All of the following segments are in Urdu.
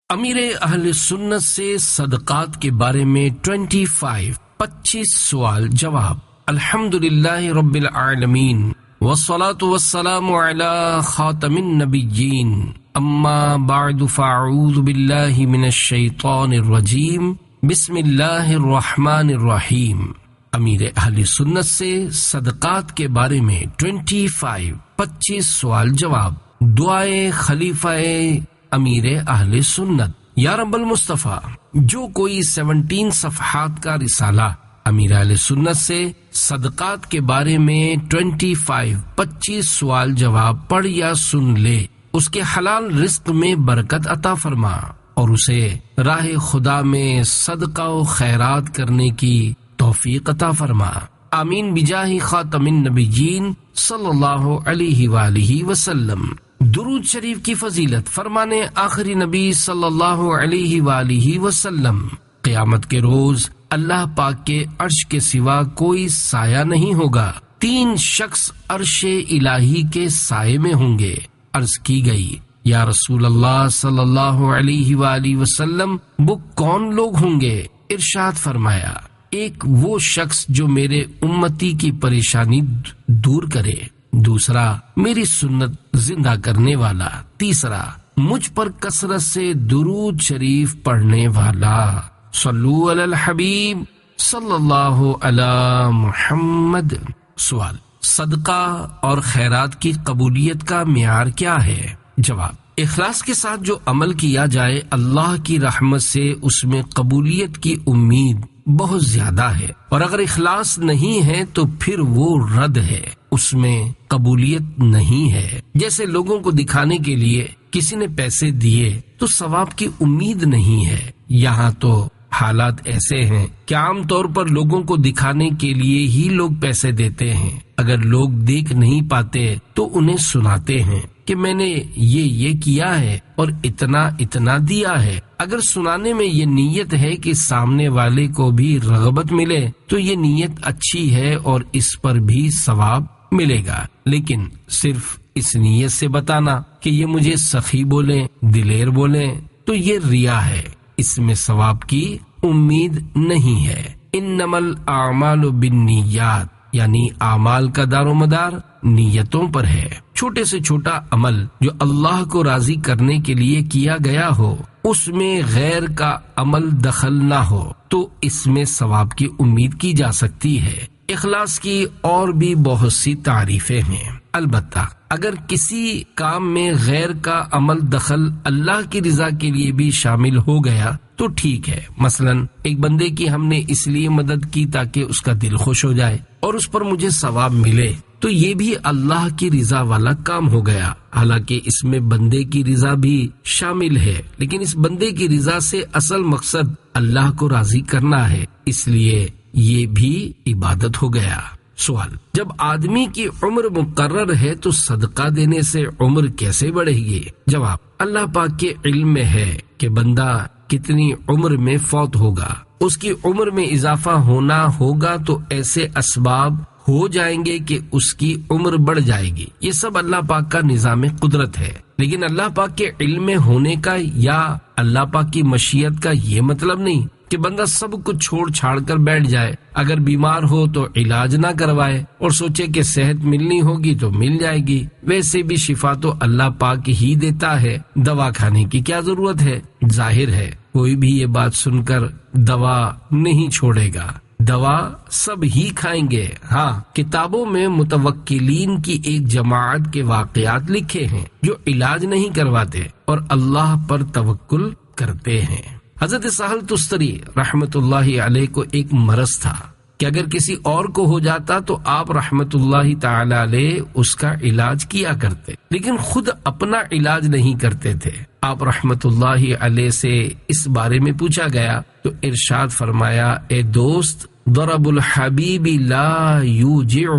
امیر اہل سنت سے صدقات کے بارے میں 25 سوال جواب۔ الحمدللہ رب العالمین والصلاة والسلام علی خاتم النبیین، اما بعد فاعوذ باللہ من الشیطان الرجیم، بسم اللہ الرحمن الرحیم۔ امیر اہل سنت سے صدقات کے بارے میں 25 سوال جواب۔ دعائے خلیفہ امیر اہل سنت۔ یا رب المصطفیٰ، جو کوئی 17 صفحات کا رسالہ امیر اہل سنت سے صدقات کے بارے میں 25 سوال جواب پڑھ یا سن لے، اس کے حلال رزق میں برکت عطا فرما اور اسے راہ خدا میں صدقہ و خیرات کرنے کی توفیق عطا فرما، آمین بجاہ خاتم النبیین صلی اللہ علیہ وآلہ وسلم۔ درود شریف کی فضیلت۔ فرمانے آخری نبی صلی اللہ علیہ وآلہ وسلم، قیامت کے روز اللہ پاک کے عرش کے سوا کوئی سایہ نہیں ہوگا، 3 شخص عرش الہی کے سائے میں ہوں گے۔ عرض کی گئی، یا رسول اللہ صلی اللہ علیہ وآلہ وسلم، وہ کون لوگ ہوں گے؟ ارشاد فرمایا، ایک وہ شخص جو میرے امتی کی پریشانی دور کرے، دوسرا میری سنت زندہ کرنے والا، تیسرا مجھ پر کثرت سے درود شریف پڑھنے والا۔ صلو علی الحبیب صلی اللہ علی محمد۔ سوال، صدقہ اور خیرات کی قبولیت کا معیار کیا ہے؟ جواب، اخلاص کے ساتھ جو عمل کیا جائے اللہ کی رحمت سے اس میں قبولیت کی امید بہت زیادہ ہے، اور اگر اخلاص نہیں ہے تو پھر وہ رد ہے، اس میں قبولیت نہیں ہے۔ جیسے لوگوں کو دکھانے کے لیے کسی نے پیسے دیے تو ثواب کی امید نہیں ہے، یہاں تو حالات ایسے ہیں کہ عام طور پر لوگوں کو دکھانے کے لیے ہی لوگ پیسے دیتے ہیں، اگر لوگ دیکھ نہیں پاتے تو انہیں سناتے ہیں کہ میں نے یہ کیا ہے اور اتنا دیا ہے۔ اگر سنانے میں یہ نیت ہے کہ سامنے والے کو بھی رغبت ملے تو یہ نیت اچھی ہے اور اس پر بھی ثواب ملے گا، لیکن صرف اس نیت سے بتانا کہ یہ مجھے سخی بولیں، دلیر بولیں، تو یہ ریا ہے، اس میں ثواب کی امید نہیں ہے۔ انما الاعمال بالنیات، یعنی اعمال کا دار و مدار نیتوں پر ہے۔ چھوٹے سے چھوٹا عمل جو اللہ کو راضی کرنے کے لیے کیا گیا ہو، اس میں غیر کا عمل دخل نہ ہو تو اس میں ثواب کی امید کی جا سکتی ہے۔ اخلاص کی اور بھی بہت سی تعریفیں ہیں، البتہ اگر کسی کام میں غیر کا عمل دخل اللہ کی رضا کے لیے بھی شامل ہو گیا تو ٹھیک ہے۔ مثلا ایک بندے کی ہم نے اس لیے مدد کی تاکہ اس کا دل خوش ہو جائے اور اس پر مجھے ثواب ملے، تو یہ بھی اللہ کی رضا والا کام ہو گیا، حالانکہ اس میں بندے کی رضا بھی شامل ہے، لیکن اس بندے کی رضا سے اصل مقصد اللہ کو راضی کرنا ہے، اس لیے یہ بھی عبادت ہو گیا۔ سوال، جب آدمی کی عمر مقرر ہے تو صدقہ دینے سے عمر کیسے بڑھے گی؟ جواب، اللہ پاک کے علم میں ہے کہ بندہ کتنی عمر میں فوت ہوگا، اس کی عمر میں اضافہ ہونا ہوگا تو ایسے اسباب ہو جائیں گے کہ اس کی عمر بڑھ جائے گی، یہ سب اللہ پاک کا نظام قدرت ہے، لیکن اللہ پاک کے علم میں ہونے کا یا اللہ پاک کی مشیت کا یہ مطلب نہیں کہ بندہ سب کچھ چھوڑ چھاڑ کر بیٹھ جائے، اگر بیمار ہو تو علاج نہ کوائے اور سوچے کہ صحت ملنی ہوگی تو مل جائے گی۔ ویسے بھی شفا تو اللہ پاک ہی دیتا ہے، دوا کھانے کی کیا ضرورت ہے؟ ظاہر ہے کوئی بھی یہ بات سن کر دوا نہیں چھوڑے گا، دوا سب ہی کھائیں گے۔ ہاں، کتابوں میں متوکلین کی ایک جماعت کے واقعات لکھے ہیں جو علاج نہیں کرواتے اور اللہ پر توکل کرتے ہیں۔ حضرت سہل تستری رحمت اللہ علیہ کو ایک مرض تھا کہ اگر کسی اور کو ہو جاتا تو آپ رحمت اللہ تعالی علیہ اس کا علاج کیا کرتے، لیکن خود اپنا علاج نہیں کرتے تھے۔ آپ رحمت اللہ علیہ سے اس بارے میں پوچھا گیا تو ارشاد فرمایا، اے دوست، ضرب الحبیب لا یوجع،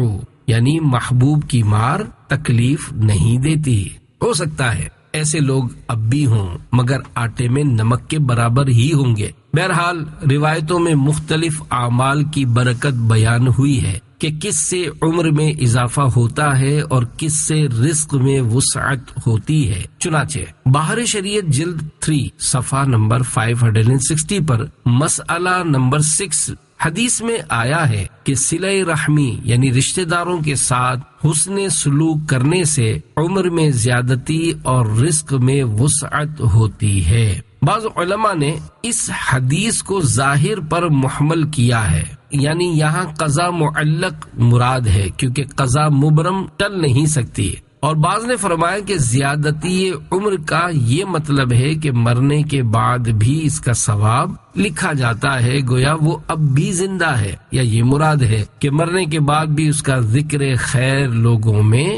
یعنی محبوب کی مار تکلیف نہیں دیتی۔ ہو سکتا ہے ایسے لوگ اب بھی ہوں مگر آٹے میں نمک کے برابر ہی ہوں گے۔ بہرحال روایتوں میں مختلف اعمال کی برکت بیان ہوئی ہے، کہ کس سے عمر میں اضافہ ہوتا ہے اور کس سے رزق میں وسعت ہوتی ہے۔ چنانچہ بحر شریعت جلد 3 صفحہ نمبر 560 پر مسئلہ نمبر 6 حدیث میں آیا ہے کہ صلہ رحمی یعنی رشتہ داروں کے ساتھ حسن سلوک کرنے سے عمر میں زیادتی اور رزق میں وسعت ہوتی ہے۔ بعض علماء نے اس حدیث کو ظاہر پر محمل کیا ہے، یعنی یہاں قضا معلق مراد ہے کیونکہ قضا مبرم ٹل نہیں سکتی، اور بعض نے فرمایا کہ زیادتی عمر کا یہ مطلب ہے کہ مرنے کے بعد بھی اس کا ثواب لکھا جاتا ہے، گویا وہ اب بھی زندہ ہے، یا یہ مراد ہے کہ مرنے کے بعد بھی اس کا ذکر خیر لوگوں میں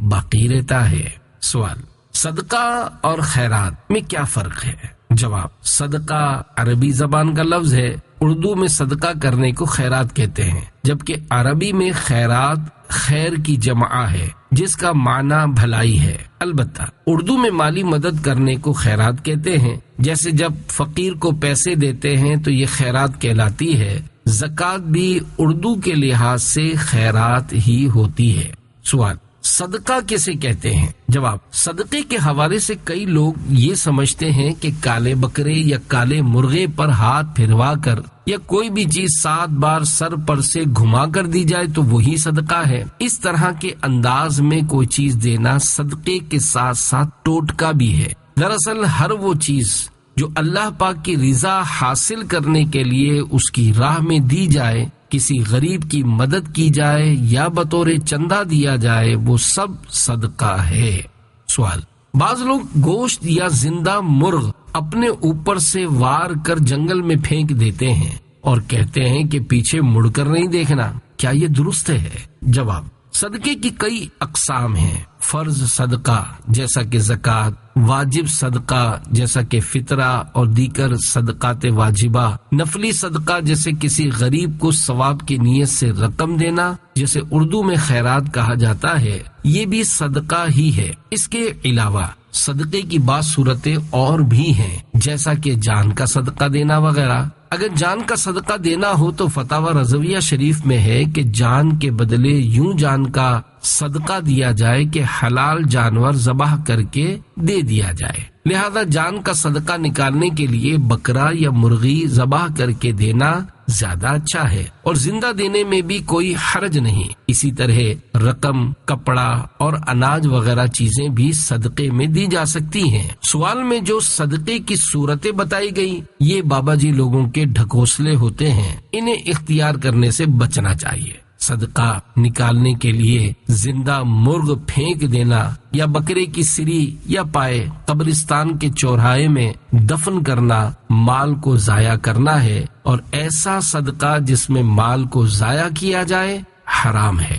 باقی رہتا ہے۔ سوال: صدقہ اور خیرات میں کیا فرق ہے؟ جواب: صدقہ عربی زبان کا لفظ ہے، اردو میں صدقہ کرنے کو خیرات کہتے ہیں، جبکہ عربی میں خیرات خیر کی جمع ہے جس کا معنی بھلائی ہے۔ البتہ اردو میں مالی مدد کرنے کو خیرات کہتے ہیں، جیسے جب فقیر کو پیسے دیتے ہیں تو یہ خیرات کہلاتی ہے۔ زکوٰۃ بھی اردو کے لحاظ سے خیرات ہی ہوتی ہے۔ سوال: صدقہ کسے کہتے ہیں؟ جواب: صدقے کے حوالے سے کئی لوگ یہ سمجھتے ہیں کہ کالے بکرے یا کالے مرغے پر ہاتھ پھروا کر یا کوئی بھی چیز 7 بار سر پر سے گھما کر دی جائے تو وہی صدقہ ہے۔ اس طرح کے انداز میں کوئی چیز دینا صدقے کے ساتھ ساتھ ٹوٹکا بھی ہے۔ دراصل ہر وہ چیز جو اللہ پاک کی رضا حاصل کرنے کے لیے اس کی راہ میں دی جائے، کسی غریب کی مدد کی جائے یا بطور چندہ دیا جائے، وہ سب صدقہ ہے۔ سوال: بعض لوگ گوشت یا زندہ مرغ اپنے اوپر سے وار کر جنگل میں پھینک دیتے ہیں اور کہتے ہیں کہ پیچھے مڑ کر نہیں دیکھنا، کیا یہ درست ہے؟ جواب: صدقے کی کئی اقسام ہیں۔ فرض صدقہ جیسا کہ زکوٰۃ، واجب صدقہ جیسا کہ فطرہ اور دیگر صدقات واجبہ، نفلی صدقہ جیسے کسی غریب کو ثواب کی نیت سے رقم دینا جسے اردو میں خیرات کہا جاتا ہے، یہ بھی صدقہ ہی ہے۔ اس کے علاوہ صدقے کی بعض صورتیں اور بھی ہیں، جیسا کہ جان کا صدقہ دینا وغیرہ۔ اگر جان کا صدقہ دینا ہو تو فتاوی رضویہ شریف میں ہے کہ جان کے بدلے یوں جان کا صدقہ دیا جائے کہ حلال جانور ذبح کر کے دے دیا جائے، لہذا جان کا صدقہ نکالنے کے لیے بکرا یا مرغی ذبح کر کے دینا زیادہ اچھا ہے، اور زندہ دینے میں بھی کوئی حرج نہیں۔ اسی طرح رقم، کپڑا اور اناج وغیرہ چیزیں بھی صدقے میں دی جا سکتی ہیں۔ سوال میں جو صدقے کی صورتیں بتائی گئی، یہ بابا جی لوگوں کے ڈھکوسلے ہوتے ہیں، انہیں اختیار کرنے سے بچنا چاہیے۔ صدقہ نکالنے کے لیے زندہ مرغ پھینک دینا یا بکرے کی سری یا پائے قبرستان کے چوراہے میں دفن کرنا مال کو ضائع کرنا ہے، اور ایسا صدقہ جس میں مال کو ضائع کیا جائے حرام ہے۔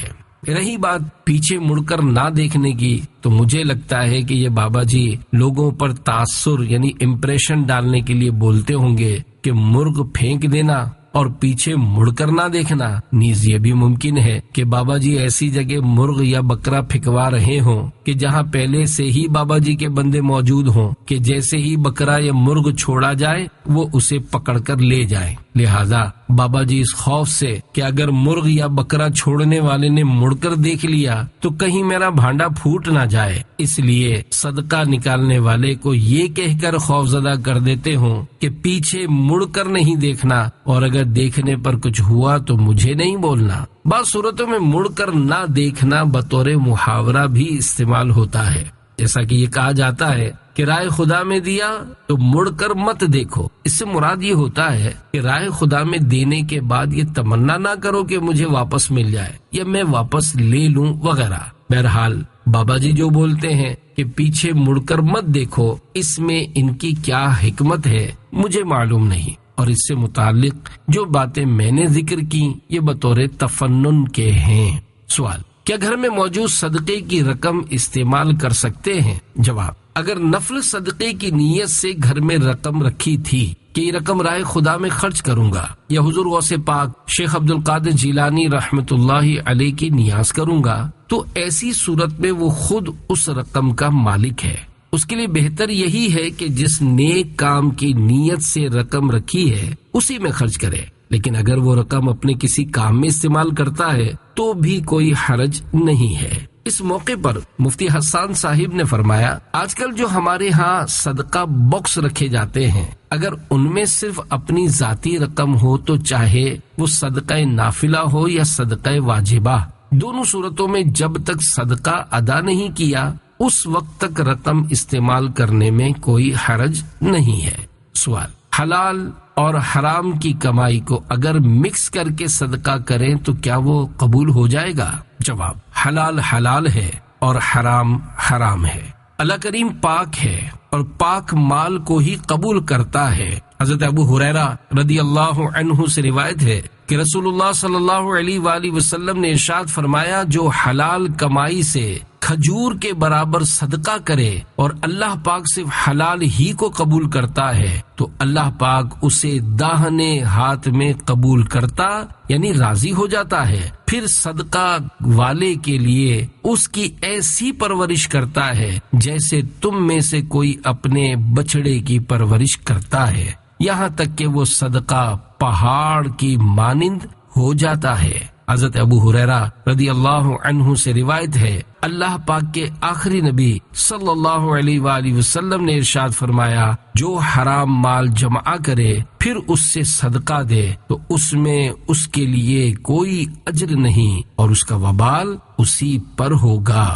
رہی بات پیچھے مڑ کر نہ دیکھنے کی، تو مجھے لگتا ہے کہ یہ بابا جی لوگوں پر تاثر یعنی امپریشن ڈالنے کے لیے بولتے ہوں گے کہ مرغ پھینک دینا اور پیچھے مڑ کر نہ دیکھنا۔ نیز یہ بھی ممکن ہے کہ بابا جی ایسی جگہ مرغ یا بکرا پھینکوا رہے ہوں کہ جہاں پہلے سے ہی بابا جی کے بندے موجود ہوں کہ جیسے ہی بکرا یا مرغ چھوڑا جائے وہ اسے پکڑ کر لے جائیں، لہذا بابا جی اس خوف سے کہ اگر مرغ یا بکرا چھوڑنے والے نے مڑ کر دیکھ لیا تو کہیں میرا بھانڈا پھوٹ نہ جائے، اس لیے صدقہ نکالنے والے کو یہ کہہ کر خوفزدہ کر دیتے ہوں کہ پیچھے مڑ کر نہیں دیکھنا، اور اگر دیکھنے پر کچھ ہوا تو مجھے نہیں بولنا۔ بعض صورتوں میں مڑ کر نہ دیکھنا بطور محاورہ بھی استعمال ہوتا ہے، جیسا کہ یہ کہا جاتا ہے کہ رائے خدا میں دیا تو مڑ کر مت دیکھو۔ اس سے مراد یہ ہوتا ہے کہ رائے خدا میں دینے کے بعد یہ تمنا نہ کرو کہ مجھے واپس مل جائے یا میں واپس لے لوں وغیرہ۔ بہرحال بابا جی جو بولتے ہیں کہ پیچھے مڑ کر مت دیکھو، اس میں ان کی کیا حکمت ہے مجھے معلوم نہیں، اور اس سے متعلق جو باتیں میں نے ذکر کی یہ بطور تفنن کے ہیں۔ سوال: کیا گھر میں موجود صدقے کی رقم استعمال کر سکتے ہیں؟ جواب: اگر نفل صدقے کی نیت سے گھر میں رقم رکھی تھی کہ یہ رقم راہ خدا میں خرچ کروں گا یا حضور غوث پاک شیخ عبد القادر جیلانی رحمت اللہ علیہ کی نیاز کروں گا، تو ایسی صورت میں وہ خود اس رقم کا مالک ہے۔ اس کے لیے بہتر یہی ہے کہ جس نیک کام کی نیت سے رقم رکھی ہے اسی میں خرچ کرے۔ لیکن اگر وہ رقم اپنے کسی کام میں استعمال کرتا ہے تو بھی کوئی حرج نہیں ہے۔ اس موقع پر مفتی حسان صاحب نے فرمایا، آج کل جو ہمارے ہاں صدقہ باکس رکھے جاتے ہیں، اگر ان میں صرف اپنی ذاتی رقم ہو تو چاہے وہ صدقہ نافلہ ہو یا صدقہ واجبہ، دونوں صورتوں میں جب تک صدقہ ادا نہیں کیا اس وقت تک رقم استعمال کرنے میں کوئی حرج نہیں ہے۔ سوال، حلال اور حرام کی کمائی کو اگر مکس کر کے صدقہ کریں تو کیا وہ قبول ہو جائے گا؟ جواب، حلال حلال ہے اور حرام حرام ہے۔ اللہ کریم پاک ہے اور پاک مال کو ہی قبول کرتا ہے۔ حضرت ابو ہریرہ رضی اللہ عنہ سے روایت ہے کہ رسول اللہ صلی اللہ علیہ وآلہ وسلم نے ارشاد فرمایا، جو حلال کمائی سے کھجور کے برابر صدقہ کرے اور اللہ پاک صرف حلال ہی کو قبول کرتا ہے تو اللہ پاک اسے داہنے ہاتھ میں قبول کرتا یعنی راضی ہو جاتا ہے، پھر صدقہ والے کے لیے اس کی ایسی پرورش کرتا ہے جیسے تم میں سے کوئی اپنے بچڑے کی پرورش کرتا ہے، یہاں تک کہ وہ صدقہ پہاڑ کی مانند ہو جاتا ہے۔ حضرت ابو ہریرہ رضی اللہ عنہ سے روایت ہے، اللہ پاک کے آخری نبی صلی اللہ علیہ وآلہ وسلم نے ارشاد فرمایا، جو حرام مال جمع کرے پھر اس سے صدقہ دے تو اس میں اس کے لیے کوئی اجر نہیں اور اس کا وبال اسی پر ہوگا۔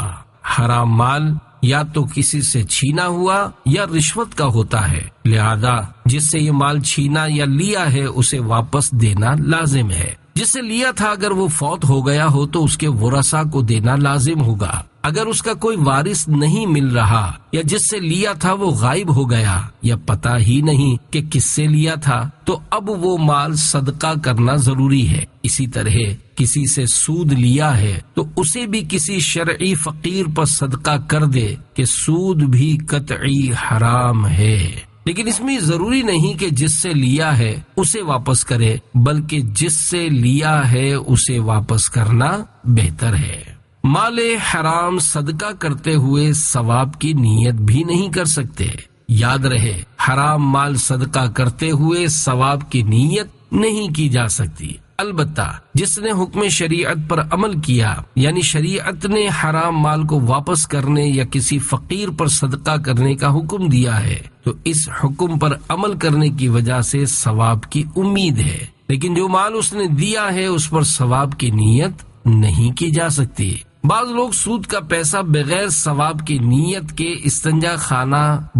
حرام مال یا تو کسی سے چھینا ہوا یا رشوت کا ہوتا ہے، لہذا جس سے یہ مال چھینا یا لیا ہے اسے واپس دینا لازم ہے۔ جس سے لیا تھا اگر وہ فوت ہو گیا ہو تو اس کے ورثاء کو دینا لازم ہوگا۔ اگر اس کا کوئی وارث نہیں مل رہا یا جس سے لیا تھا وہ غائب ہو گیا یا پتہ ہی نہیں کہ کس سے لیا تھا تو اب وہ مال صدقہ کرنا ضروری ہے۔ اسی طرح کسی سے سود لیا ہے تو اسے بھی کسی شرعی فقیر پر صدقہ کر دے کہ سود بھی قطعی حرام ہے، لیکن اس میں ضروری نہیں کہ جس سے لیا ہے اسے واپس کرے، بلکہ جس سے لیا ہے اسے واپس کرنا بہتر ہے۔ مال حرام صدقہ کرتے ہوئے ثواب کی نیت بھی نہیں کر سکتے۔ یاد رہے، حرام مال صدقہ کرتے ہوئے ثواب کی نیت نہیں کی جا سکتی، البتہ جس نے حکم شریعت پر عمل کیا یعنی شریعت نے حرام مال کو واپس کرنے یا کسی فقیر پر صدقہ کرنے کا حکم دیا ہے تو اس حکم پر عمل کرنے کی وجہ سے ثواب کی امید ہے، لیکن جو مال اس نے دیا ہے اس پر ثواب کی نیت نہیں کی جا سکتی۔ بعض لوگ سود کا پیسہ بغیر ثواب کی نیت کے استنجا خانہ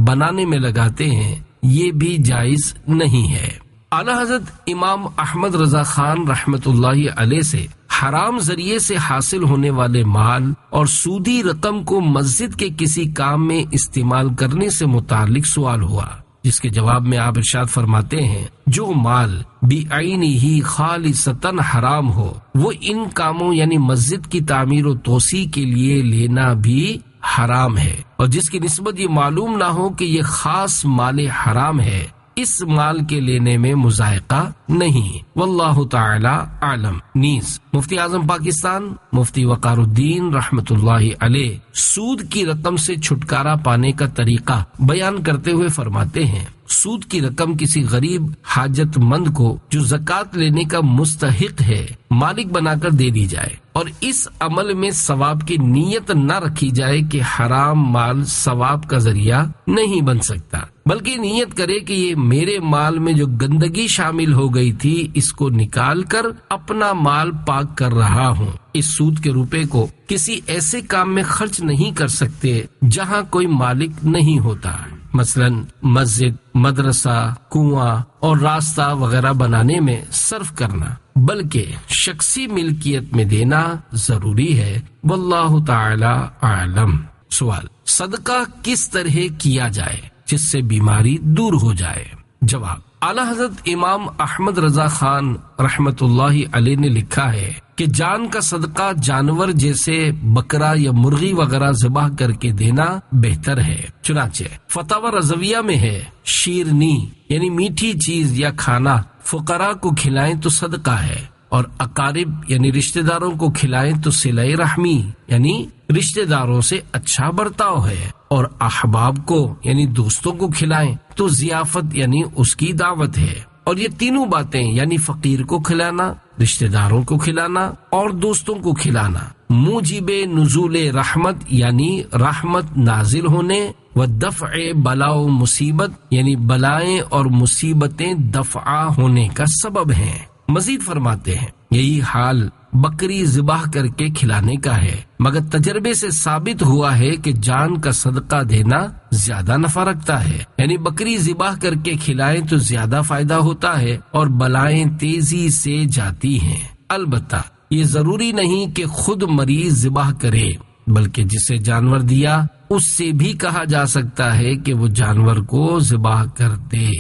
بنانے میں لگاتے ہیں، یہ بھی جائز نہیں ہے۔ اعلیٰ حضرت امام احمد رضا خان رحمت اللہ علیہ سے حرام ذریعے سے حاصل ہونے والے مال اور سودی رقم کو مسجد کے کسی کام میں استعمال کرنے سے متعلق سوال ہوا، جس کے جواب میں آپ ارشاد فرماتے ہیں، جو مال بعینہ خالصتاً حرام ہو وہ ان کاموں یعنی مسجد کی تعمیر و توسیع کے لیے لینا بھی حرام ہے، اور جس کی نسبت یہ معلوم نہ ہو کہ یہ خاص مال حرام ہے اس مال کے لینے میں مذائقہ نہیں، واللہ تعالی عالم۔ نیز مفتی اعظم پاکستان مفتی وقار الدین رحمت اللہ علیہ سود کی رقم سے چھٹکارا پانے کا طریقہ بیان کرتے ہوئے فرماتے ہیں، سود کی رقم کسی غریب حاجت مند کو جو زکوٰۃ لینے کا مستحق ہے مالک بنا کر دے دی جائے، اور اس عمل میں ثواب کی نیت نہ رکھی جائے کہ حرام مال ثواب کا ذریعہ نہیں بن سکتا، بلکہ نیت کرے کہ یہ میرے مال میں جو گندگی شامل ہو گئی تھی اس کو نکال کر اپنا مال پاک کر رہا ہوں۔ اس سود کے روپے کو کسی ایسے کام میں خرچ نہیں کر سکتے جہاں کوئی مالک نہیں ہوتا، مثلا مسجد، مدرسہ، کنواں اور راستہ وغیرہ بنانے میں صرف کرنا، بلکہ شخصی ملکیت میں دینا ضروری ہے، واللہ تعالی عالم۔ سوال، صدقہ کس طرح کیا جائے جس سے بیماری دور ہو جائے؟ جواب، اعلیٰ حضرت امام احمد رضا خان رحمت اللہ علیہ نے لکھا ہے کہ جان کا صدقہ جانور جیسے بکرا یا مرغی وغیرہ ذبح کر کے دینا بہتر ہے، چنانچہ فتاوی رضویہ میں ہے، شیرنی یعنی میٹھی چیز یا کھانا فقراء کو کھلائیں تو صدقہ ہے، اور اقارب یعنی رشتہ داروں کو کھلائیں تو صلہ رحمی یعنی رشتہ داروں سے اچھا برتاؤ ہے، اور احباب کو یعنی دوستوں کو کھلائیں تو ضیافت یعنی اس کی دعوت ہے۔ اور یہ تینوں باتیں یعنی فقیر کو کھلانا، رشتہ داروں کو کھلانا اور دوستوں کو کھلانا موجب نزول رحمت یعنی رحمت نازل ہونے، و دفع بلا و مصیبت یعنی بلائیں اور مصیبتیں دفع ہونے کا سبب ہیں۔ مزید فرماتے ہیں یہی حال بکری ذبح کر کے کھلانے کا ہے، مگر تجربے سے ثابت ہوا ہے کہ جان کا صدقہ دینا زیادہ نفع رکھتا ہے، یعنی بکری ذبح کر کے کھلائیں تو زیادہ فائدہ ہوتا ہے اور بلائیں تیزی سے جاتی ہیں۔ البتہ یہ ضروری نہیں کہ خود مریض ذبح کرے، بلکہ جسے جانور دیا اس سے بھی کہا جا سکتا ہے کہ وہ جانور کو ذبح کر دے۔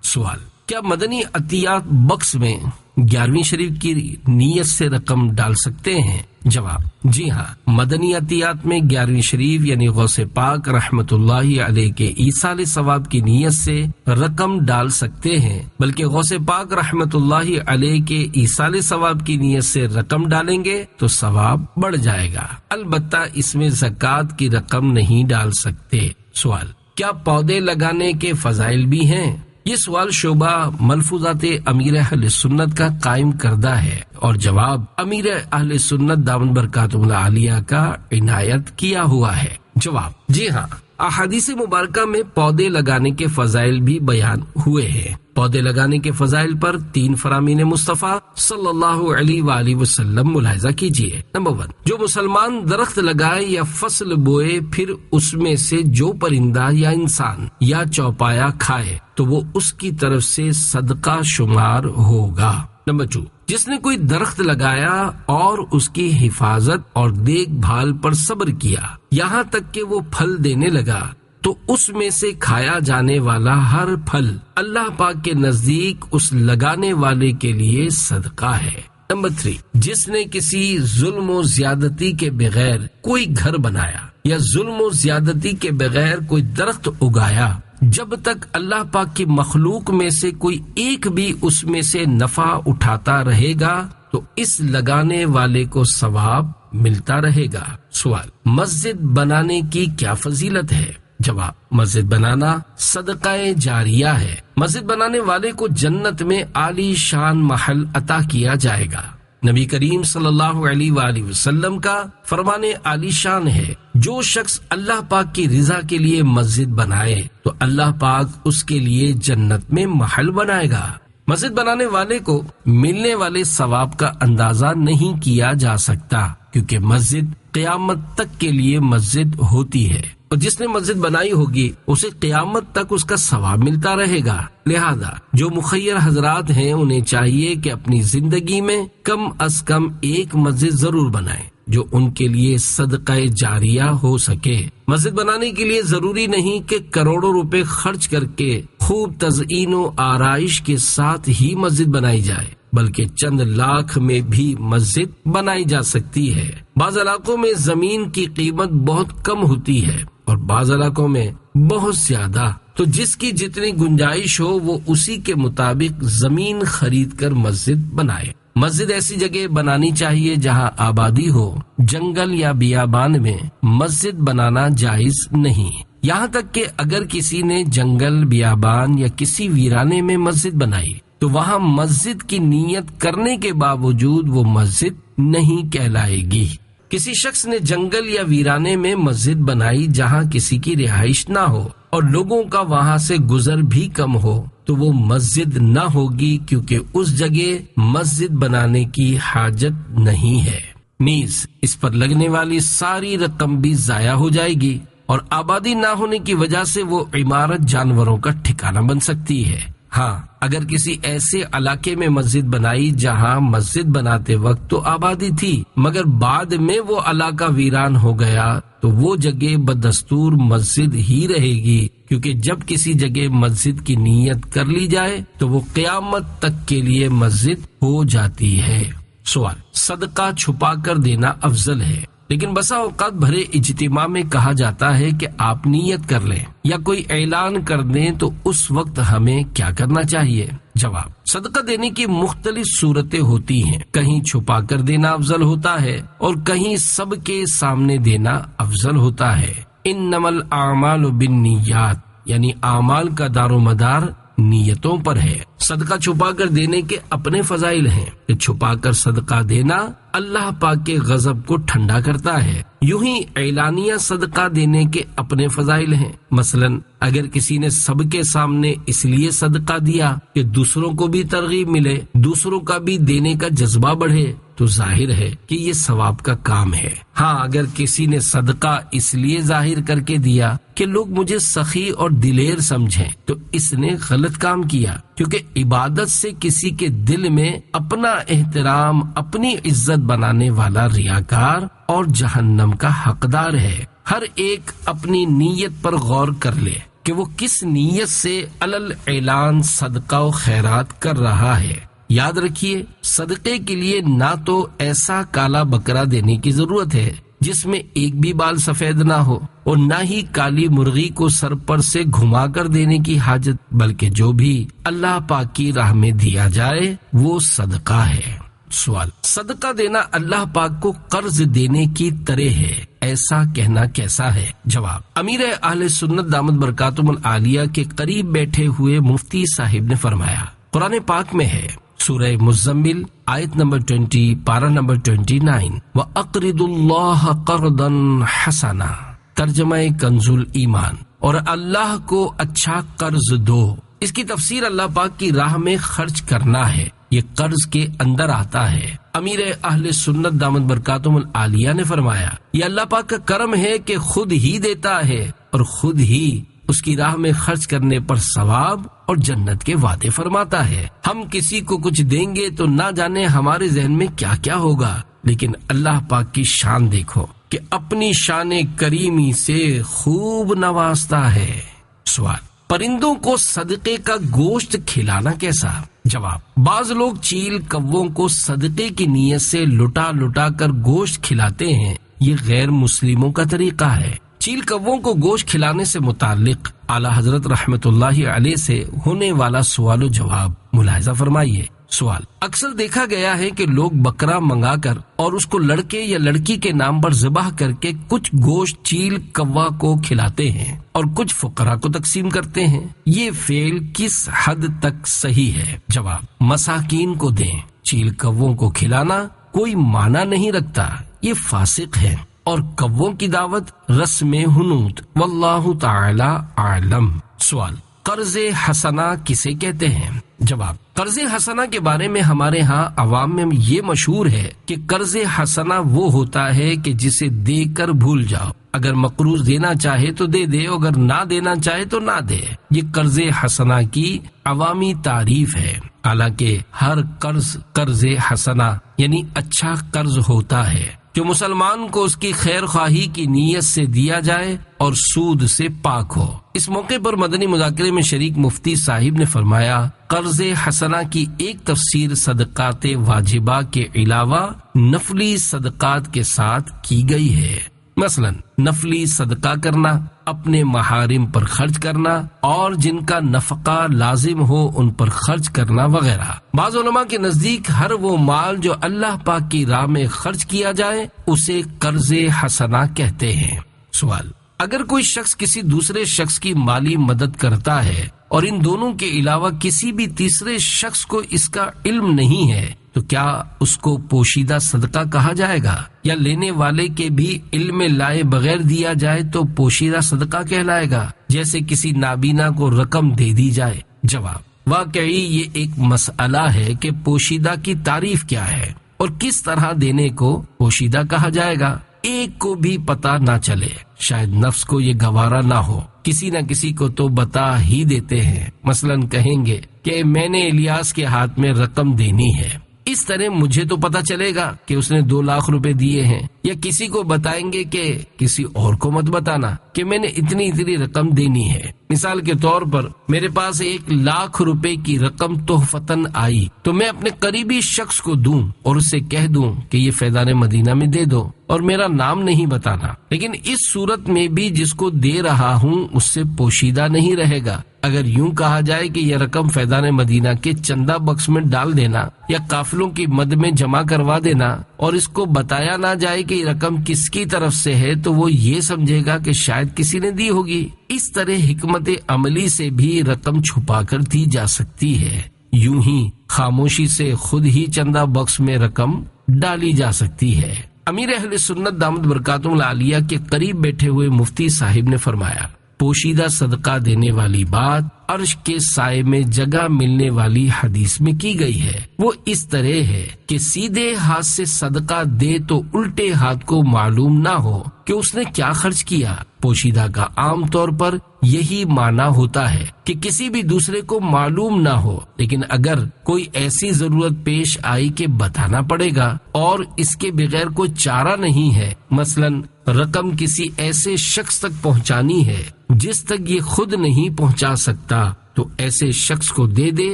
سوال: کیا مدنی عطیات بکس میں 11ویں شریف کی نیت سے رقم ڈال سکتے ہیں؟ جواب: جی ہاں، مدنی عطیات میں 11ویں شریف یعنی غوث پاک رحمت اللہ علیہ کے ایصال ثواب کی نیت سے رقم ڈال سکتے ہیں، بلکہ غوث پاک رحمت اللہ علیہ کے ایصال ثواب کی نیت سے رقم ڈالیں گے تو ثواب بڑھ جائے گا، البتہ اس میں زکوٰۃ کی رقم نہیں ڈال سکتے۔ سوال: کیا پودے لگانے کے فضائل بھی ہیں؟ یہ سوال شعبہ ملفوظات امیر اہل سنت کا قائم کردہ ہے اور جواب امیر اہل سنت دامن برکاتہ العالیہ کا عنایت کیا ہوا ہے۔ جواب: جی ہاں، احادیث مبارکہ میں پودے لگانے کے فضائل بھی بیان ہوئے ہیں۔ پودے لگانے کے فضائل پر 3 فرامین مصطفیٰ صلی اللہ علیہ وآلہ وسلم ملاحظہ کیجیے۔ نمبر 1، جو مسلمان درخت لگائے یا فصل بوئے پھر اس میں سے جو پرندہ یا انسان یا چوپایا کھائے تو وہ اس کی طرف سے صدقہ شمار ہوگا۔ نمبر 2، جس نے کوئی درخت لگایا اور اس کی حفاظت اور دیکھ بھال پر صبر کیا یہاں تک کہ وہ پھل دینے لگا تو اس میں سے کھایا جانے والا ہر پھل اللہ پاک کے نزدیک اس لگانے والے کے لیے صدقہ ہے۔ نمبر 3، جس نے کسی ظلم و زیادتی کے بغیر کوئی گھر بنایا یا ظلم و زیادتی کے بغیر کوئی درخت اگایا، جب تک اللہ پاک کی مخلوق میں سے کوئی ایک بھی اس میں سے نفع اٹھاتا رہے گا تو اس لگانے والے کو ثواب ملتا رہے گا۔ سوال: مسجد بنانے کی کیا فضیلت ہے؟ جواب: مسجد بنانا صدقہ جاریہ ہے۔ مسجد بنانے والے کو جنت میں عالی شان محل عطا کیا جائے گا۔ نبی کریم صلی اللہ علیہ وآلہ وسلم کا فرمان عالی شان ہے، جو شخص اللہ پاک کی رضا کے لیے مسجد بنائے تو اللہ پاک اس کے لیے جنت میں محل بنائے گا۔ مسجد بنانے والے کو ملنے والے ثواب کا اندازہ نہیں کیا جا سکتا، کیونکہ مسجد قیامت تک کے لیے مسجد ہوتی ہے، اور جس نے مسجد بنائی ہوگی اسے قیامت تک اس کا ثواب ملتا رہے گا۔ لہذا جو مخیر حضرات ہیں انہیں چاہیے کہ اپنی زندگی میں کم از کم ایک مسجد ضرور بنائیں جو ان کے لیے صدقہ جاریہ ہو سکے۔ مسجد بنانے کے لیے ضروری نہیں کہ کروڑوں روپے خرچ کر کے خوب تزئین و آرائش کے ساتھ ہی مسجد بنائی جائے، بلکہ چند لاکھ میں بھی مسجد بنائی جا سکتی ہے۔ بعض علاقوں میں زمین کی قیمت بہت کم ہوتی ہے اور بعض علاقوں میں بہت زیادہ، تو جس کی جتنی گنجائش ہو وہ اسی کے مطابق زمین خرید کر مسجد بنائے۔ مسجد ایسی جگہ بنانی چاہیے جہاں آبادی ہو۔ جنگل یا بیابان میں مسجد بنانا جائز نہیں، یہاں تک کہ اگر کسی نے جنگل، بیابان یا کسی ویرانے میں مسجد بنائی تو وہاں مسجد کی نیت کرنے کے باوجود وہ مسجد نہیں کہلائے گی۔ کسی شخص نے جنگل یا ویرانے میں مسجد بنائی جہاں کسی کی رہائش نہ ہو اور لوگوں کا وہاں سے گزر بھی کم ہو تو وہ مسجد نہ ہوگی، کیونکہ اس جگہ مسجد بنانے کی حاجت نہیں ہے۔ نیز اس پر لگنے والی ساری رقم بھی ضائع ہو جائے گی اور آبادی نہ ہونے کی وجہ سے وہ عمارت جانوروں کا ٹھکانہ بن سکتی ہے۔ ہاں، اگر کسی ایسے علاقے میں مسجد بنائی جہاں مسجد بناتے وقت تو آبادی تھی مگر بعد میں وہ علاقہ ویران ہو گیا تو وہ جگہ بدستور مسجد ہی رہے گی، کیونکہ جب کسی جگہ مسجد کی نیت کر لی جائے تو وہ قیامت تک کے لیے مسجد ہو جاتی ہے۔ سوال: صدقہ چھپا کر دینا افضل ہے، لیکن بسا اوقات بھرے اجتماع میں کہا جاتا ہے کہ آپ نیت کر لیں یا کوئی اعلان کر دیں تو اس وقت ہمیں کیا کرنا چاہیے؟ جواب: صدقہ دینے کی مختلف صورتیں ہوتی ہیں، کہیں چھپا کر دینا افضل ہوتا ہے اور کہیں سب کے سامنے دینا افضل ہوتا ہے۔ انما الاعمال بالنیات، یعنی اعمال کا دار و مدار نیتوں پر ہے۔ صدقہ چھپا کر دینے کے اپنے فضائل ہیں کہ چھپا کر صدقہ دینا اللہ پاک کے غضب کو ٹھنڈا کرتا ہے۔ یوں ہی اعلانیہ صدقہ دینے کے اپنے فضائل ہیں۔ مثلا اگر کسی نے سب کے سامنے اس لیے صدقہ دیا کہ دوسروں کو بھی ترغیب ملے، دوسروں کا بھی دینے کا جذبہ بڑھے، تو ظاہر ہے کہ یہ ثواب کا کام ہے۔ ہاں اگر کسی نے صدقہ اس لیے ظاہر کر کے دیا کہ لوگ مجھے سخی اور دلیر سمجھیں، تو اس نے غلط کام کیا، کیونکہ عبادت سے کسی کے دل میں اپنا احترام، اپنی عزت بنانے والا ریاکار اور جہنم کا حقدار ہے۔ ہر ایک اپنی نیت پر غور کر لے کہ وہ کس نیت سے علل اعلان صدقہ و خیرات کر رہا ہے۔ یاد رکھیے، صدقے کے لیے نہ تو ایسا کالا بکرا دینے کی ضرورت ہے جس میں ایک بھی بال سفید نہ ہو، اور نہ ہی کالی مرغی کو سر پر سے گھما کر دینے کی حاجت، بلکہ جو بھی اللہ پاک کی راہ میں دیا جائے وہ صدقہ ہے۔ سوال: صدقہ دینا اللہ پاک کو قرض دینے کی طرح ہے، ایسا کہنا کیسا ہے؟ جواب: امیر اہل سنت دامت برکاتہم العالیہ کے قریب بیٹھے ہوئے مفتی صاحب نے فرمایا، قرآن پاک میں ہے، سورہ مزمل آیت نمبر 20 پارہ نمبر 29، وَأَقْرِضُ اللَّهَ قَرْضًا حَسَنًا، ترجمہ کنز الایمان، اور اللہ کو اچھا قرض دو۔ اس کی تفسیر اللہ پاک کی راہ میں خرچ کرنا ہے، یہ قرض کے اندر آتا ہے۔ امیر اہل سنت دامت برکاتہم العالیہ نے فرمایا، یہ اللہ پاک کا کرم ہے کہ خود ہی دیتا ہے اور خود ہی اس کی راہ میں خرچ کرنے پر ثواب اور جنت کے وعدے فرماتا ہے۔ ہم کسی کو کچھ دیں گے تو نہ جانے ہمارے ذہن میں کیا کیا ہوگا، لیکن اللہ پاک کی شان دیکھو کہ اپنی شان کریمی سے خوب نوازتا ہے۔ سوال: پرندوں کو صدقے کا گوشت کھلانا کیسا؟ جواب: بعض لوگ چیل کووں کو صدقے کی نیت سے لٹا لٹا کر گوشت کھلاتے ہیں، یہ غیر مسلموں کا طریقہ ہے۔ چیل کووں کو گوشت کھلانے سے متعلق اعلیٰ حضرت رحمت اللہ علیہ سے ہونے والا سوال و جواب ملاحظہ فرمائیے۔ سوال: اکثر دیکھا گیا ہے کہ لوگ بکرا منگا کر اور اس کو لڑکے یا لڑکی کے نام پر ذبح کر کے کچھ گوشت چیل کوا کو کھلاتے ہیں اور کچھ فقراء کو تقسیم کرتے ہیں، یہ فعل کس حد تک صحیح ہے؟ جواب: مساکین کو دیں، چیل کووں کو کھلانا کوئی معنی نہیں رکھتا، یہ فاسق ہے، اور کووں کی دعوت رسم حنوط، واللہ تعالی اعلم۔ سوال: قرض حسنہ کسے کہتے ہیں؟ جواب: قرض حسنہ کے بارے میں ہمارے ہاں عوام میں یہ مشہور ہے کہ قرض حسنہ وہ ہوتا ہے کہ جسے دے کر بھول جاؤ، اگر مقروض دینا چاہے تو دے دے، اگر نہ دینا چاہے تو نہ دے، یہ قرض حسنہ کی عوامی تعریف ہے۔ حالانکہ ہر قرض حسنہ یعنی اچھا قرض ہوتا ہے جو مسلمان کو اس کی خیر خواہی کی نیت سے دیا جائے اور سود سے پاک ہو۔ اس موقع پر مدنی مذاکرے میں شریک مفتی صاحب نے فرمایا، قرض حسنہ کی ایک تفسیر صدقات واجبہ کے علاوہ نفلی صدقات کے ساتھ کی گئی ہے، مثلا نفلی صدقہ کرنا، اپنے محارم پر خرچ کرنا، اور جن کا نفقہ لازم ہو ان پر خرچ کرنا وغیرہ۔ بعض علماء کے نزدیک ہر وہ مال جو اللہ پاک کی راہ میں خرچ کیا جائے اسے قرض حسنہ کہتے ہیں۔ سوال: اگر کوئی شخص کسی دوسرے شخص کی مالی مدد کرتا ہے اور ان دونوں کے علاوہ کسی بھی تیسرے شخص کو اس کا علم نہیں ہے تو کیا اس کو پوشیدہ صدقہ کہا جائے گا، یا لینے والے کے بھی علم لائے بغیر دیا جائے تو پوشیدہ صدقہ کہلائے گا، جیسے کسی نابینا کو رقم دے دی جائے؟ جواب: واقعی یہ ایک مسئلہ ہے کہ پوشیدہ کی تعریف کیا ہے اور کس طرح دینے کو پوشیدہ کہا جائے گا۔ ایک کو بھی پتہ نہ چلے، شاید نفس کو یہ گوارا نہ ہو، کسی نہ کسی کو تو بتا ہی دیتے ہیں، مثلا کہیں گے کہ میں نے الیاس کے ہاتھ میں رقم دینی ہے، اس طرح مجھے تو پتا چلے گا کہ اس نے 2 لاکھ روپے دیے ہیں، یا کسی کو بتائیں گے کہ کسی اور کو مت بتانا کہ میں نے اتنی رقم دینی ہے۔ مثال کے طور پر میرے پاس 1 لاکھ روپے کی رقم تحفتاً آئی تو میں اپنے قریبی شخص کو دوں اور اسے کہہ دوں کہ یہ فیضان مدینہ میں دے دو اور میرا نام نہیں بتانا، لیکن اس صورت میں بھی جس کو دے رہا ہوں اس سے پوشیدہ نہیں رہے گا، اگر یوں کہا جائے کہ یہ رقم فیضان مدینہ کے چندہ بکس میں ڈال دینا یا قافلوں کی مد میں جمع کروا دینا اور اس کو بتایا نہ جائے کہ یہ رقم کس کی طرف سے ہے تو وہ یہ سمجھے گا کہ شاید کسی نے دی ہوگی۔ اس طرح حکمت عملی سے بھی رقم چھپا کر دی جا سکتی ہے، یوں ہی خاموشی سے خود ہی چندہ باکس میں رقم ڈالی جا سکتی ہے۔ امیر اہل سنت دامت برکاتہم العالیہ کے قریب بیٹھے ہوئے مفتی صاحب نے فرمایا، پوشیدہ صدقہ دینے والی بات عرش کے سائے میں جگہ ملنے والی حدیث میں کی گئی ہے۔ وہ اس طرح ہے کہ سیدھے ہاتھ سے صدقہ دے تو الٹے ہاتھ کو معلوم نہ ہو کہ اس نے کیا خرچ کیا۔ پوشیدہ کا عام طور پر یہی معنی ہوتا ہے کہ کسی بھی دوسرے کو معلوم نہ ہو، لیکن اگر کوئی ایسی ضرورت پیش آئی کہ بتانا پڑے گا اور اس کے بغیر کوئی چارہ نہیں ہے، مثلاً رقم کسی ایسے شخص تک پہنچانی ہے جس تک یہ خود نہیں پہنچا سکتا، تو ایسے شخص کو دے دے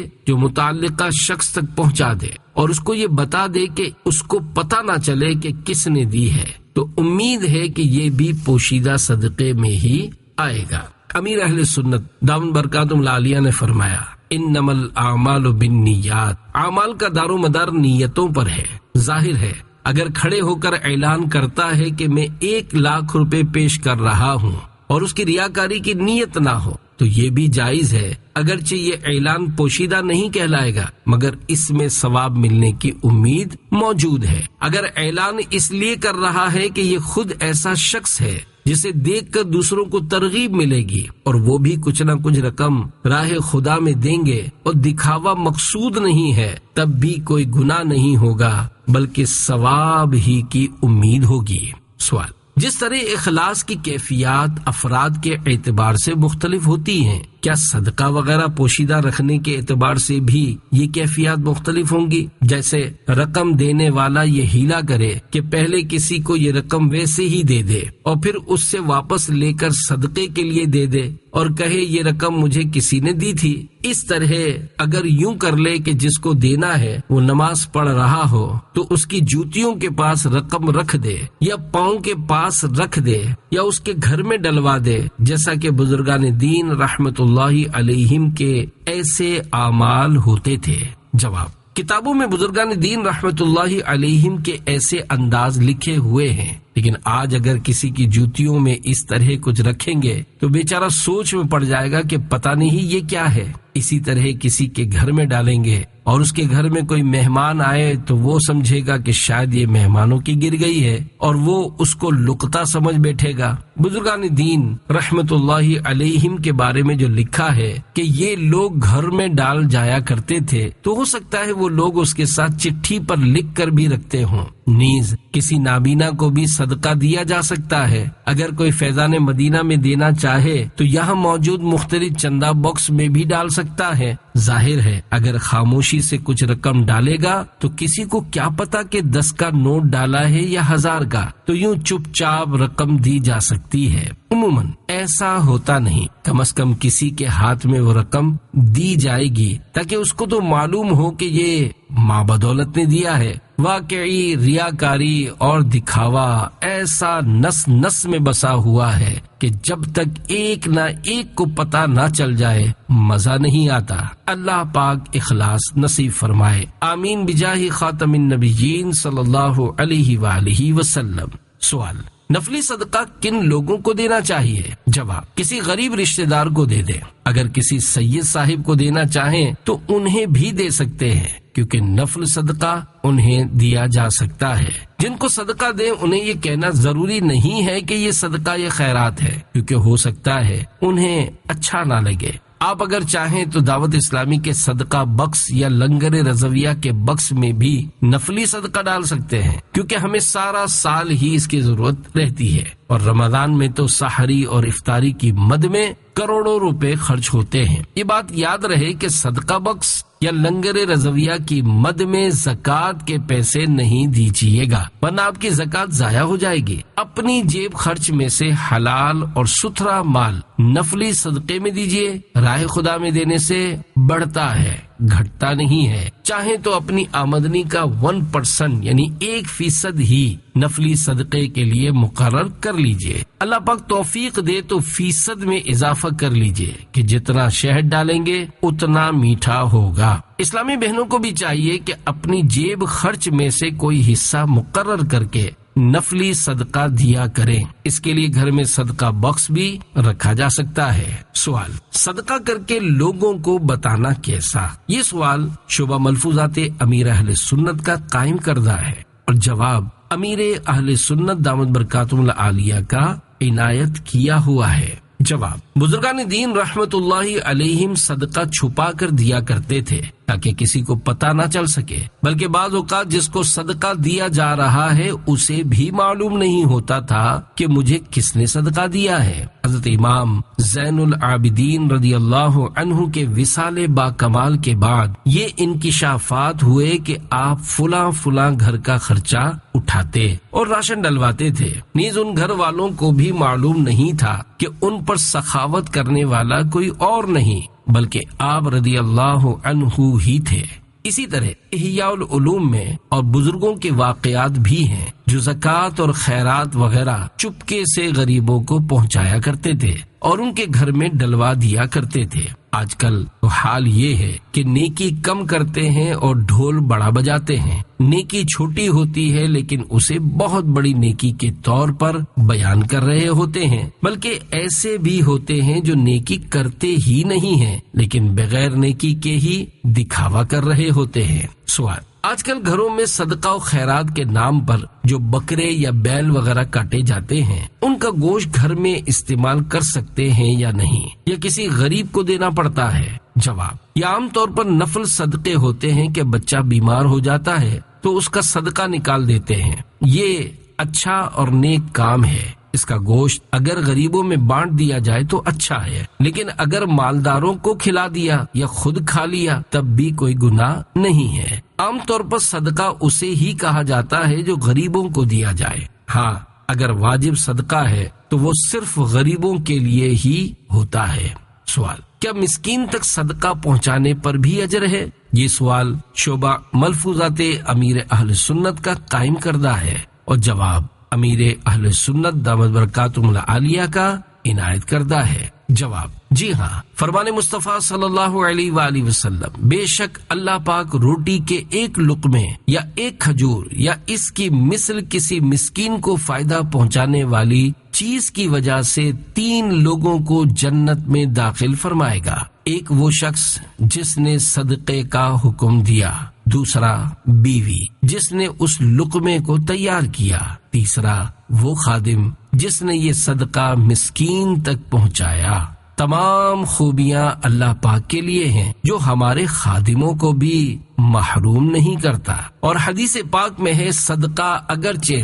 جو متعلقہ شخص تک پہنچا دے اور اس کو یہ بتا دے کہ اس کو پتہ نہ چلے کہ کس نے دی ہے، تو امید ہے کہ یہ بھی پوشیدہ صدقے میں ہی آئے گا۔ امیر اہل سنت دامت برکاتہم العالیہ نے فرمایا، انما الاعمال بالنیات، اعمال کا دار و مدار نیتوں پر ہے۔ ظاہر ہے اگر کھڑے ہو کر اعلان کرتا ہے کہ میں 1,00,000 روپے پیش کر رہا ہوں اور اس کی ریاکاری کی نیت نہ ہو تو یہ بھی جائز ہے، اگرچہ یہ اعلان پوشیدہ نہیں کہلائے گا مگر اس میں ثواب ملنے کی امید موجود ہے۔ اگر اعلان اس لیے کر رہا ہے کہ یہ خود ایسا شخص ہے جسے دیکھ کر دوسروں کو ترغیب ملے گی اور وہ بھی کچھ نہ کچھ رقم راہ خدا میں دیں گے اور دکھاوا مقصود نہیں ہے، تب بھی کوئی گناہ نہیں ہوگا بلکہ ثواب ہی کی امید ہوگی۔ سوال: جس طرح اخلاص کی کیفیات افراد کے اعتبار سے مختلف ہوتی ہیں، کیا صدقہ وغیرہ پوشیدہ رکھنے کے اعتبار سے بھی یہ کیفیات مختلف ہوں گی؟ جیسے رقم دینے والا یہ ہیلا کرے کہ پہلے کسی کو یہ رقم ویسے ہی دے دے اور پھر اس سے واپس لے کر صدقے کے لیے دے دے اور کہے یہ رقم مجھے کسی نے دی تھی۔ اس طرح اگر یوں کر لے کہ جس کو دینا ہے وہ نماز پڑھ رہا ہو تو اس کی جوتیوں کے پاس رقم رکھ دے یا پاؤں کے پاس رکھ دے یا اس کے گھر میں ڈلوا دے، جیسا کہ بزرگان دین رحمت اللہ علیہم کے ایسے اعمال ہوتے تھے۔ جواب: کتابوں میں بزرگان دین رحمت اللہ علیہم کے ایسے انداز لکھے ہوئے ہیں، لیکن آج اگر کسی کی جوتیوں میں اس طرح کچھ رکھیں گے تو بیچارہ سوچ میں پڑ جائے گا کہ پتہ نہیں یہ کیا ہے۔ اسی طرح کسی کے گھر میں ڈالیں گے اور اس کے گھر میں کوئی مہمان آئے تو وہ سمجھے گا کہ شاید یہ مہمانوں کی گر گئی ہے اور وہ اس کو لقطہ سمجھ بیٹھے گا۔ بزرگان دین رحمت اللہ علیہم کے بارے میں جو لکھا ہے کہ یہ لوگ گھر میں ڈال جایا کرتے تھے، تو ہو سکتا ہے وہ لوگ اس کے ساتھ چٹھی پر لکھ کر بھی رکھتے ہوں۔ نیز کسی نابینا کو بھی صدقہ دیا جا سکتا ہے۔ اگر کوئی فیضان مدینہ میں دینا چاہے تو یہاں موجود مختلف چندہ باکس میں بھی ڈال سکتا ہے۔ ظاہر ہے اگر خاموشی سے کچھ رقم ڈالے گا تو کسی کو کیا پتا کہ 10 کا نوٹ ڈالا ہے یا 1000 کا، تو یوں چپ چاپ رقم دی جا سکتی ہے۔ عموماً ایسا ہوتا نہیں، کم از کم کسی کے ہاتھ میں وہ رقم دی جائے گی تاکہ اس کو تو معلوم ہو کہ یہ ماں بدولت نے دیا ہے۔ واقعی ریاکاری اور دکھاوا ایسا نس نس میں بسا ہوا ہے کہ جب تک ایک نہ ایک کو پتہ نہ چل جائے مزہ نہیں آتا۔ اللہ پاک اخلاص نصیب فرمائے، آمین بجاہ خاتم النبیین صلی اللہ علیہ وآلہ وسلم۔ سوال: نفلی صدقہ کن لوگوں کو دینا چاہیے؟ جواب: کسی غریب رشتہ دار کو دے دیں۔ اگر کسی سید صاحب کو دینا چاہیں تو انہیں بھی دے سکتے ہیں، کیونکہ نفل صدقہ انہیں دیا جا سکتا ہے۔ جن کو صدقہ دیں انہیں یہ کہنا ضروری نہیں ہے کہ یہ صدقہ یہ خیرات ہے، کیونکہ ہو سکتا ہے انہیں اچھا نہ لگے۔ آپ اگر چاہیں تو دعوت اسلامی کے صدقہ بکس یا لنگر رضویہ کے بکس میں بھی نفلی صدقہ ڈال سکتے ہیں، کیونکہ ہمیں سارا سال ہی اس کی ضرورت رہتی ہے اور رمضان میں تو سحری اور افطاری کی مد میں کروڑوں روپے خرچ ہوتے ہیں۔ یہ بات یاد رہے کہ صدقہ بکس یا لنگر رضویہ کی مد میں زکوٰۃ کے پیسے نہیں دیجیے گا، ورنہ آپ کی زکوٰۃ ضائع ہو جائے گی۔ اپنی جیب خرچ میں سے حلال اور ستھرا مال نفلی صدقے میں دیجیے، راہ خدا میں دینے سے بڑھتا ہے۔ گھٹتا نہیں ہے۔ چاہے تو اپنی آمدنی کا 1% یعنی 1% ہی نفلی صدقے کے لیے مقرر کر لیجئے۔ اللہ پاک توفیق دے تو فیصد میں اضافہ کر لیجئے کہ جتنا شہد ڈالیں گے اتنا میٹھا ہوگا۔ اسلامی بہنوں کو بھی چاہیے کہ اپنی جیب خرچ میں سے کوئی حصہ مقرر کر کے نفلی صدقہ دیا کریں۔ اس کے لیے گھر میں صدقہ باکس بھی رکھا جا سکتا ہے۔ سوال، صدقہ کر کے لوگوں کو بتانا کیسا؟ یہ سوال شعبہ ملفوظات امیر اہل سنت کا قائم کردہ ہے، اور جواب امیر اہل سنت دامت برکاتہم العالیہ کا عنایت کیا ہوا ہے۔ جواب، بزرگان دین رحمت اللہ علیہم صدقہ چھپا کر دیا کرتے تھے تاکہ کسی کو پتہ نہ چل سکے، بلکہ بعض اوقات جس کو صدقہ دیا جا رہا ہے اسے بھی معلوم نہیں ہوتا تھا کہ مجھے کس نے صدقہ دیا ہے۔ حضرت امام زین العابدین رضی اللہ عنہ کے وصال با کمال کے بعد یہ انکشافات ہوئے کہ آپ فلاں فلاں گھر کا خرچہ اٹھاتے اور راشن ڈلواتے تھے، نیز ان گھر والوں کو بھی معلوم نہیں تھا کہ ان پر سخاوت کرنے والا کوئی اور نہیں بلکہ آپ رضی اللہ عنہ ہی تھے۔ اسی طرح احیاء العلوم میں اور بزرگوں کے واقعات بھی ہیں جو زکوٰۃ اور خیرات وغیرہ چپکے سے غریبوں کو پہنچایا کرتے تھے اور ان کے گھر میں ڈلوا دیا کرتے تھے۔ آج کل تو حال یہ ہے کہ نیکی کم کرتے ہیں اور ڈھول بڑا بجاتے ہیں۔ نیکی چھوٹی ہوتی ہے لیکن اسے بہت بڑی نیکی کے طور پر بیان کر رہے ہوتے ہیں، بلکہ ایسے بھی ہوتے ہیں جو نیکی کرتے ہی نہیں ہیں لیکن بغیر نیکی کے ہی دکھاوا کر رہے ہوتے ہیں۔ سوال، آج کل گھروں میں صدقہ و خیرات کے نام پر جو بکرے یا بیل وغیرہ کاٹے جاتے ہیں ان کا گوشت گھر میں استعمال کر سکتے ہیں یا نہیں، یا کسی غریب کو دینا پڑتا ہے؟ جواب، یہ عام طور پر نفل صدقے ہوتے ہیں کہ بچہ بیمار ہو جاتا ہے تو اس کا صدقہ نکال دیتے ہیں۔ یہ اچھا اور نیک کام ہے۔ اس کا گوشت اگر غریبوں میں بانٹ دیا جائے تو اچھا ہے، لیکن اگر مالداروں کو کھلا دیا یا خود کھا لیا تب بھی کوئی گناہ نہیں ہے۔ عام طور پر صدقہ اسے ہی کہا جاتا ہے جو غریبوں کو دیا جائے۔ ہاں، اگر واجب صدقہ ہے تو وہ صرف غریبوں کے لیے ہی ہوتا ہے۔ سوال، کیا مسکین تک صدقہ پہنچانے پر بھی اجر ہے؟ یہ سوال شعبہ ملفوظات امیر اہل سنت کا قائم کردہ ہے، اور جواب امیر اہل سنت دامت برکاتہم العالیہ کا عنایت کردہ ہے۔ جواب، جی ہاں، فرمان مصطفیٰ صلی اللہ علیہ وآلہ وسلم، بے شک اللہ پاک روٹی کے ایک لقمے یا ایک کھجور یا اس کی مثل کسی مسکین کو فائدہ پہنچانے والی چیز کی وجہ سے 3 لوگوں کو جنت میں داخل فرمائے گا۔ ایک وہ شخص جس نے صدقے کا حکم دیا، دوسرا بیوی جس نے اس لقمے کو تیار کیا، تیسرا وہ خادم جس نے یہ صدقہ مسکین تک پہنچایا۔ تمام خوبیاں اللہ پاک کے لیے ہیں جو ہمارے خادموں کو بھی محروم نہیں کرتا، اور حدیث پاک میں ہے صدقہ اگرچہ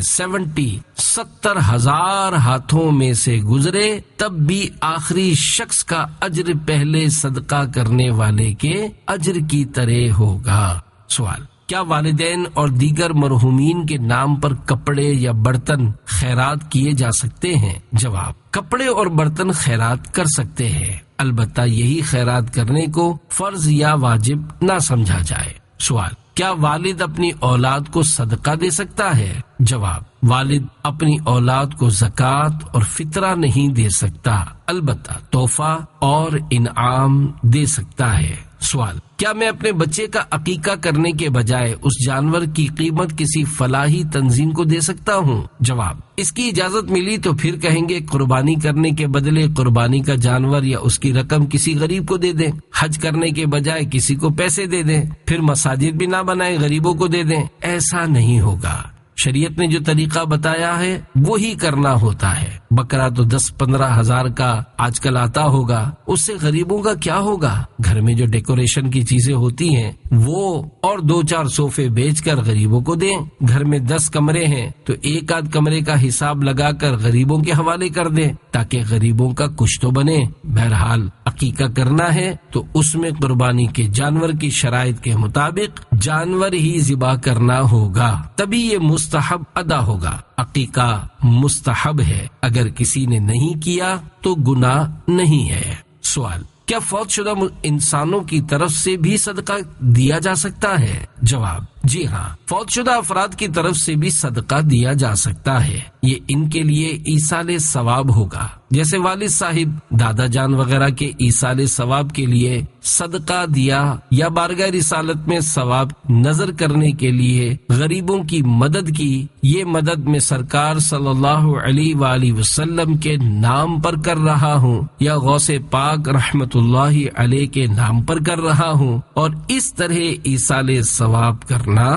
70 ہزار ہاتھوں میں سے گزرے تب بھی آخری شخص کا اجر پہلے صدقہ کرنے والے کے اجر کی طرح ہوگا۔ سوال، کیا والدین اور دیگر مرحومین کے نام پر کپڑے یا برتن خیرات کیے جا سکتے ہیں؟ جواب، کپڑے اور برتن خیرات کر سکتے ہیں، البتہ یہی خیرات کرنے کو فرض یا واجب نہ سمجھا جائے۔ سوال، کیا والد اپنی اولاد کو صدقہ دے سکتا ہے؟ جواب، والد اپنی اولاد کو زکوٰۃ اور فطرہ نہیں دے سکتا، البتہ تحفہ اور انعام دے سکتا ہے۔ سوال، کیا میں اپنے بچے کا عقیقہ کرنے کے بجائے اس جانور کی قیمت کسی فلاحی تنظیم کو دے سکتا ہوں؟ جواب، اس کی اجازت ملی تو پھر کہیں گے قربانی کرنے کے بدلے قربانی کا جانور یا اس کی رقم کسی غریب کو دے دیں، حج کرنے کے بجائے کسی کو پیسے دے دیں، پھر مساجد بھی نہ بنائے غریبوں کو دے دیں۔ ایسا نہیں ہوگا۔ شریعت نے جو طریقہ بتایا ہے وہی کرنا ہوتا ہے۔ بکرا تو 10-15 ہزار کا آج کل آتا ہوگا، اس سے غریبوں کا کیا ہوگا؟ گھر میں جو ڈیکوریشن کی چیزیں ہوتی ہیں وہ اور 2-4 صوفے بیچ کر غریبوں کو دیں۔ گھر میں 10 کمرے ہیں تو 1-8 کمرے کا حساب لگا کر غریبوں کے حوالے کر دیں تاکہ غریبوں کا کچھ تو بنے۔ بہرحال عقیقہ کرنا ہے تو اس میں قربانی کے جانور کی شرائط کے مطابق جانور ہی ذبح کرنا ہوگا، تبھی یہ مستحب ادا ہوگا۔ عقیقہ مستحب ہے، اگر کسی نے نہیں کیا تو گناہ نہیں ہے۔ سوال: کیا فوت شدہ انسانوں کی طرف سے بھی صدقہ دیا جا سکتا ہے؟ جواب: جی ہاں، فوت شدہ افراد کی طرف سے بھی صدقہ دیا جا سکتا ہے۔ یہ ان کے لیے ایصال ثواب ہوگا، جیسے والد صاحب، دادا جان وغیرہ کے ایصال ثواب کے لیے صدقہ دیا یا بارگاہ رسالت میں ثواب نظر کرنے کے لیے غریبوں کی مدد کی۔ یہ مدد میں سرکار صلی اللہ علیہ وآلہ وسلم کے نام پر کر رہا ہوں یا غوث پاک رحمت اللہ علیہ کے نام پر کر رہا ہوں، اور اس طرح ایصال ثواب کرنا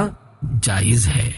جائز ہے۔